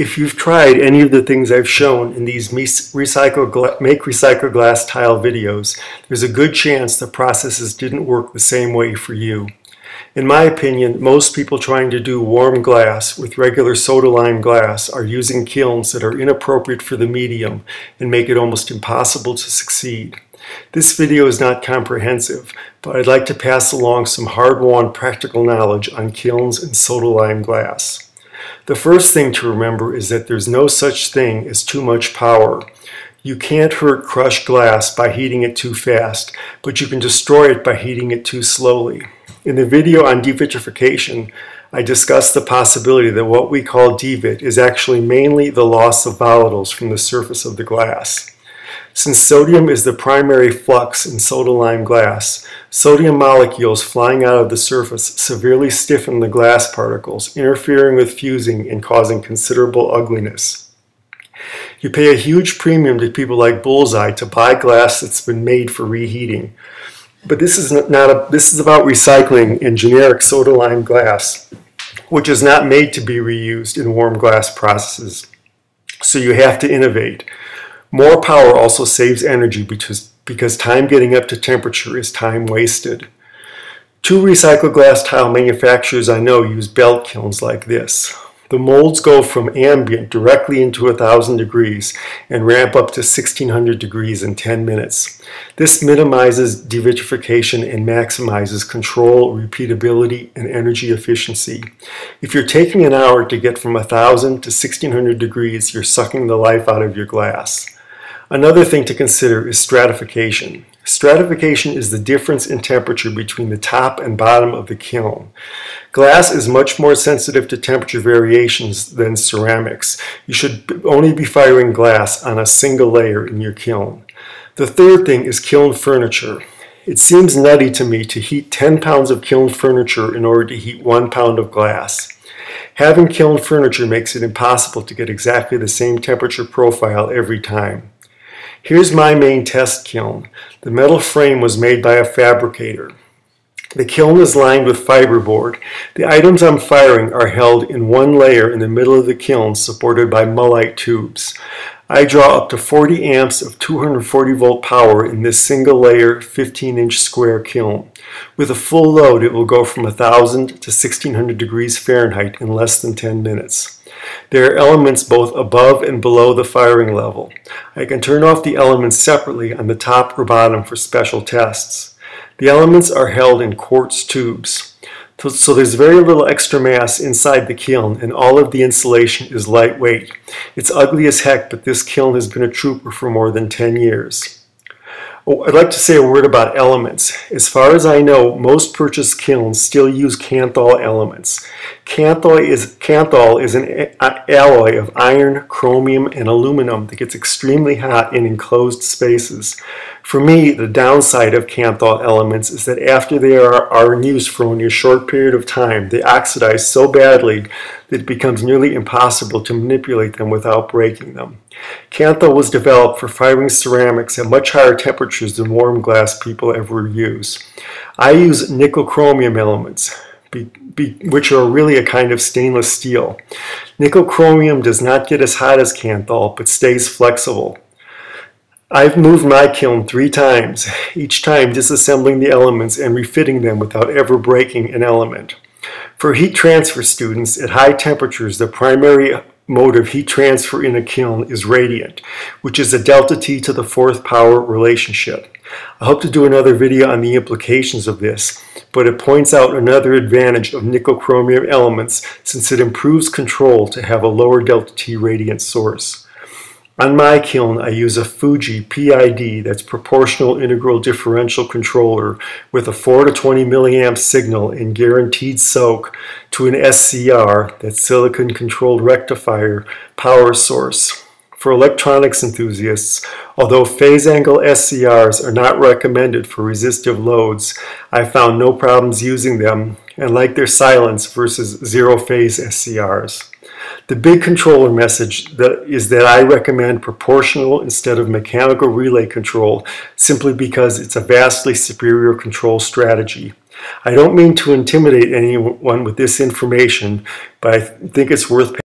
If you've tried any of the things I've shown in these make recycle glass tile videos, there's a good chance the processes didn't work the same way for you. In my opinion, most people trying to do warm glass with regular soda lime glass are using kilns that are inappropriate for the medium and make it almost impossible to succeed. This video is not comprehensive, but I'd like to pass along some hard-won practical knowledge on kilns and soda lime glass. The first thing to remember is that there's no such thing as too much power. You can't hurt crushed glass by heating it too fast, but you can destroy it by heating it too slowly. In the video on devitrification, I discussed the possibility that what we call devit is actually mainly the loss of volatiles from the surface of the glass. Since sodium is the primary flux in soda lime glass, sodium molecules flying out of the surface severely stiffen the glass particles, interfering with fusing and causing considerable ugliness. You pay a huge premium to people like Bullseye to buy glass that's been made for reheating. But this is about recycling in generic soda lime glass, which is not made to be reused in warm glass processes. So you have to innovate. More power also saves energy because time getting up to temperature is time wasted. Two recycled glass tile manufacturers I know use belt kilns like this. The molds go from ambient directly into 1,000 degrees and ramp up to 1,600 degrees in 10 minutes. This minimizes devitrification and maximizes control, repeatability, and energy efficiency. If you're taking an hour to get from 1,000 to 1,600 degrees, you're sucking the life out of your glass. Another thing to consider is stratification. Stratification is the difference in temperature between the top and bottom of the kiln. Glass is much more sensitive to temperature variations than ceramics. You should only be firing glass on a single layer in your kiln. The third thing is kiln furniture. It seems nutty to me to heat 10 pounds of kiln furniture in order to heat 1 pound of glass. Having kiln furniture makes it impossible to get exactly the same temperature profile every time. Here's my main test kiln. The metal frame was made by a fabricator. The kiln is lined with fiberboard. The items I'm firing are held in one layer in the middle of the kiln supported by mullite tubes. I draw up to 40 amps of 240 volt power in this single layer 15-inch square kiln. With a full load it will go from 1,000 to 1,600 degrees Fahrenheit in less than 10 minutes. There are elements both above and below the firing level. I can turn off the elements separately on the top or bottom for special tests. The elements are held in quartz tubes. So there's very little extra mass inside the kiln and all of the insulation is lightweight. It's ugly as heck, but this kiln has been a trooper for more than 10 years. Oh, I'd like to say a word about elements. As far as I know, most purchased kilns still use kanthal elements. Kanthal is an alloy of iron, chromium, and aluminum that gets extremely hot in enclosed spaces. For me, the downside of kanthal elements is that after they are in use for only a short period of time, they oxidize so badly that it becomes nearly impossible to manipulate them without breaking them. Kanthal was developed for firing ceramics at much higher temperatures than warm glass people ever use. I use nickel chromium elements, which are really a kind of stainless steel. Nickel chromium does not get as hot as kanthal, but stays flexible. I've moved my kiln 3 times, each time disassembling the elements and refitting them without ever breaking an element. For heat transfer students, at high temperatures, the primary mode of heat transfer in a kiln is radiant, which is a delta T to the 4th power relationship. I hope to do another video on the implications of this, but it points out another advantage of nickel chromium elements since it improves control to have a lower delta T radiant source. On my kiln, I use a Fuji PID, that's proportional integral differential controller, with a 4 to 20 milliamp signal and guaranteed soak to an SCR, that's silicon controlled rectifier, power source. For electronics enthusiasts, although phase angle SCRs are not recommended for resistive loads, I found no problems using them and like their silence versus zero phase SCRs. The big controller message is that I recommend proportional instead of mechanical relay control simply because it's a vastly superior control strategy. I don't mean to intimidate anyone with this information, but I think it's worth